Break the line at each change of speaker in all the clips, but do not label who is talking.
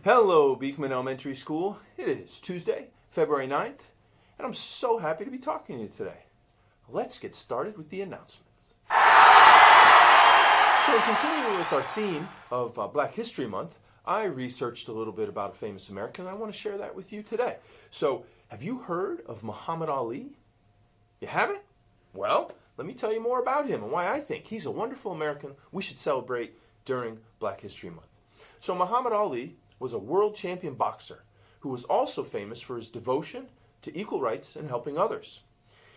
Hello, Beekman Elementary School. It is Tuesday, February 9th, and I'm so happy to be talking to you today. Let's get started with the announcements. So, in continuing with our theme of Black History Month, I researched a little bit about a famous American, and I want to share that with you today. So, have you heard of Muhammad Ali? You haven't? Well, let me tell you more about him and why I think he's a wonderful American we should celebrate during Black History Month. So, Muhammad Ali was a world champion boxer who was also famous for his devotion to equal rights and helping others.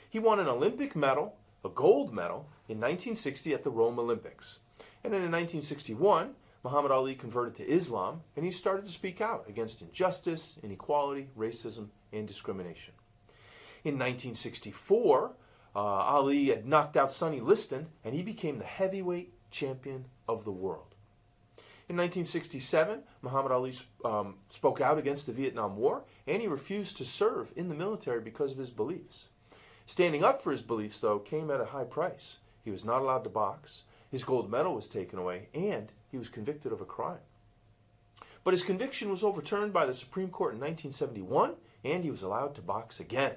He won an Olympic medal, a gold medal, in 1960 at the Rome Olympics. And then in 1961, Muhammad Ali converted to Islam and he started to speak out against injustice, inequality, racism, and discrimination. In 1964, Ali had knocked out Sonny Liston and he became the heavyweight champion of the world. In 1967, Muhammad Ali spoke out against the Vietnam War, and he refused to serve in the military because of his beliefs. Standing up for his beliefs, though, came at a high price. He was not allowed to box, his gold medal was taken away, and he was convicted of a crime. But his conviction was overturned by the Supreme Court in 1971, and he was allowed to box again.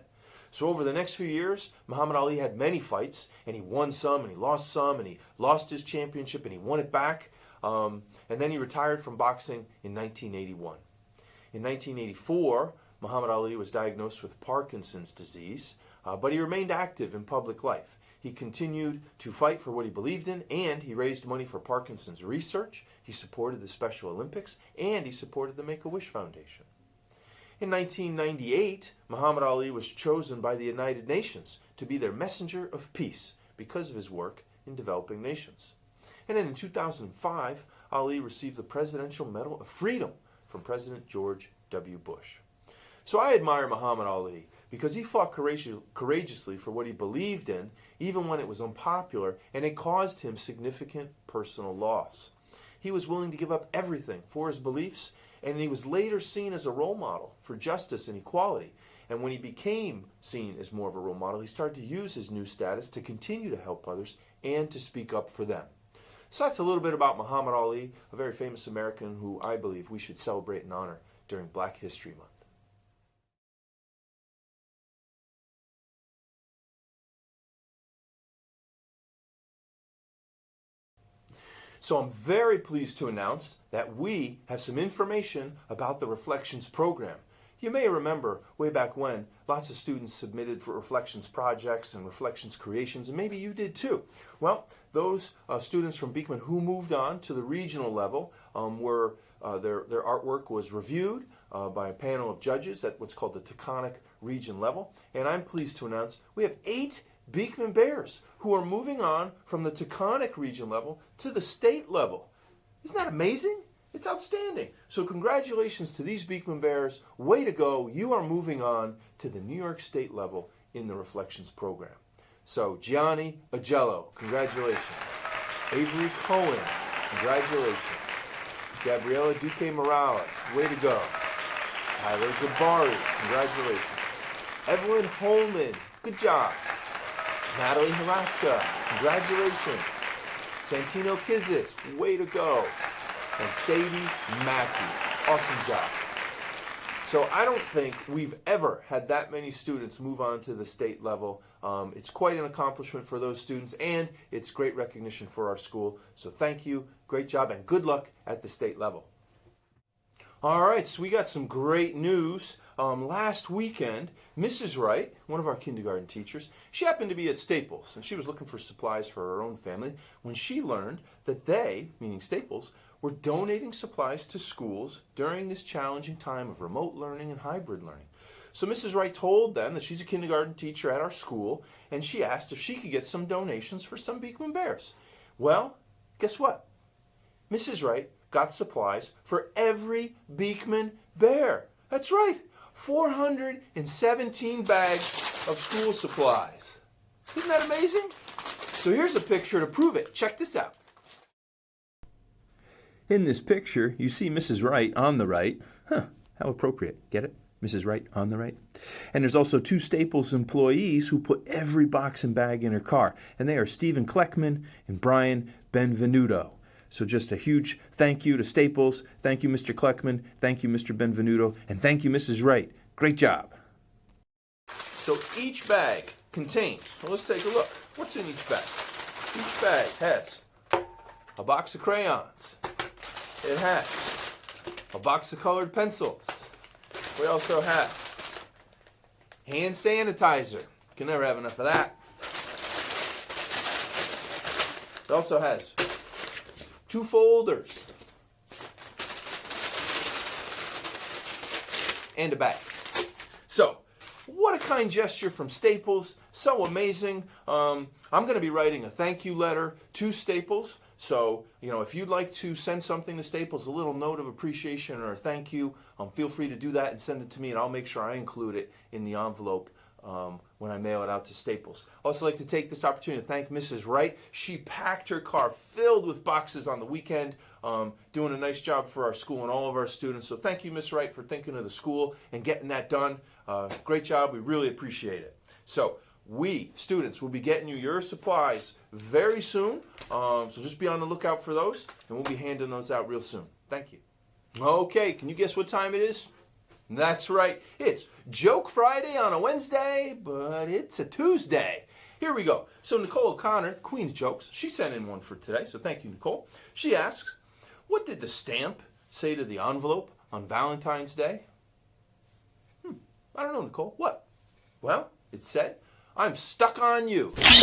So over the next few years, Muhammad Ali had many fights, and he won some, and he lost his championship, and he won it back. And then he retired from boxing in 1981. In 1984, Muhammad Ali was diagnosed with Parkinson's disease, but he remained active in public life. He continued to fight for what he believed in, and he raised money for Parkinson's research. He supported the Special Olympics, and he supported the Make-A-Wish Foundation. In 1998, Muhammad Ali was chosen by the United Nations to be their messenger of peace because of his work in developing nations. And then in 2005, Ali received the Presidential Medal of Freedom from President George W. Bush. So I admire Muhammad Ali because he fought courageously for what he believed in, even when it was unpopular, and it caused him significant personal loss. He was willing to give up everything for his beliefs, and he was later seen as a role model for justice and equality. And when he became seen as more of a role model, he started to use his new status to continue to help others and to speak up for them. So that's a little bit about Muhammad Ali, a very famous American who I believe we should celebrate and honor during Black History Month. So I'm very pleased to announce that we have some information about the Reflections program. You may remember way back when lots of students submitted for Reflections projects and Reflections creations, and maybe you did too. Well, those students from Beekman who moved on to the regional level their artwork was reviewed by a panel of judges at what's called the Taconic region level. And I'm pleased to announce we have 8 Beekman Bears who are moving on from the Taconic region level to the state level. Isn't that amazing? It's outstanding. So congratulations to these Beekman Bears. Way to go. You are moving on to the New York State level in the Reflections program. So Gianni Agello, congratulations. Avery Cohen, congratulations. Gabriela Duque Morales, way to go. Tyler Gabari, congratulations. Evelyn Holman, good job. Natalie Haraska, congratulations. Santino Kizis, way to go. And Sadie Mackey, awesome job. So I don't think we've ever had that many students move on to the state level. It's quite an accomplishment for those students, and it's great recognition for our school. So thank you, great job, and good luck at the state level. All right, so we got some great news. Last weekend, Mrs. Wright, one of our kindergarten teachers, she happened to be at Staples, and she was looking for supplies for her own family when she learned that they, meaning Staples, were donating supplies to schools during this challenging time of remote learning and hybrid learning. So Mrs. Wright told them that she's a kindergarten teacher at our school, and she asked if she could get some donations for some Beekman Bears. Well, guess what? Mrs. Wright got supplies for every Beekman Bear. That's right, 417 bags of school supplies. Isn't that amazing? So here's a picture to prove it. Check this out. In this picture, you see Mrs. Wright on the right. How appropriate. Get it? Mrs. Wright on the right. And there's also 2 Staples employees who put every box and bag in her car. And they are Stephen Kleckman and Brian Benvenuto. So just a huge thank you to Staples. Thank you, Mr. Kleckman. Thank you, Mr. Benvenuto. And thank you, Mrs. Wright. Great job. So each bag contains, well, let's take a look. What's in each bag? Each bag has a box of crayons. It has a box of colored pencils. We also have hand sanitizer. Can never have enough of that. It also has 2 folders and a bag. So, what a kind gesture from Staples. So amazing. I'm going to be writing a thank you letter to Staples. So, if you'd like to send something to Staples, a little note of appreciation or a thank you, feel free to do that and send it to me, and I'll make sure I include it in the envelope when I mail it out to Staples. I'd also like to take this opportunity to thank Mrs. Wright. She packed her car filled with boxes on the weekend, doing a nice job for our school and all of our students. So thank you, Miss Wright, for thinking of the school and getting that done. Great job. We really appreciate it. So we, students, will be getting you your supplies very soon. So just be on the lookout for those, and we'll be handing those out real soon. Thank you. Okay, can you guess what time it is? That's right. It's Joke Friday on a Wednesday, but it's a Tuesday. Here we go. So Nicole O'Connor, Queen of Jokes, she sent in one for today, so thank you, Nicole. She asks, what did the stamp say to the envelope on Valentine's Day? I don't know, Nicole. What? Well, it said, I'm stuck on you. Get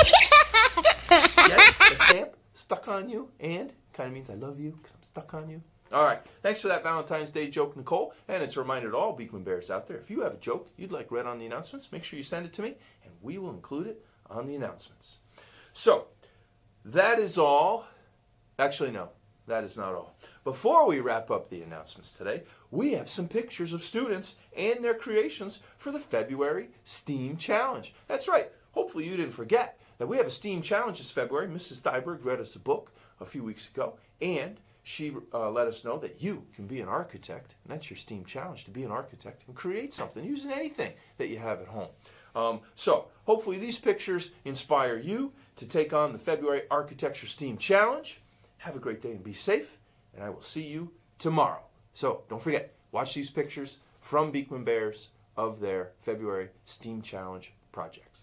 it? The stamp, stuck on you, and kind of means I love you because I'm stuck on you. All right, thanks for that Valentine's Day joke, Nicole. And it's a reminder to all Beekman Bears out there, if you have a joke you'd like read on the announcements, make sure you send it to me, and we will include it on the announcements. So, that is all. Actually, no, that is not all. Before we wrap up the announcements today, we have some pictures of students and their creations for the February STEAM Challenge. That's right. Hopefully you didn't forget that we have a STEAM Challenge this February. Mrs. Thyberg read us a book a few weeks ago, and she let us know that you can be an architect, and that's your STEAM challenge, to be an architect and create something using anything that you have at home. So hopefully these pictures inspire you to take on the February Architecture STEAM Challenge. Have a great day and be safe, and I will see you tomorrow. So don't forget, watch these pictures from Beekman Bears of their February STEAM Challenge projects.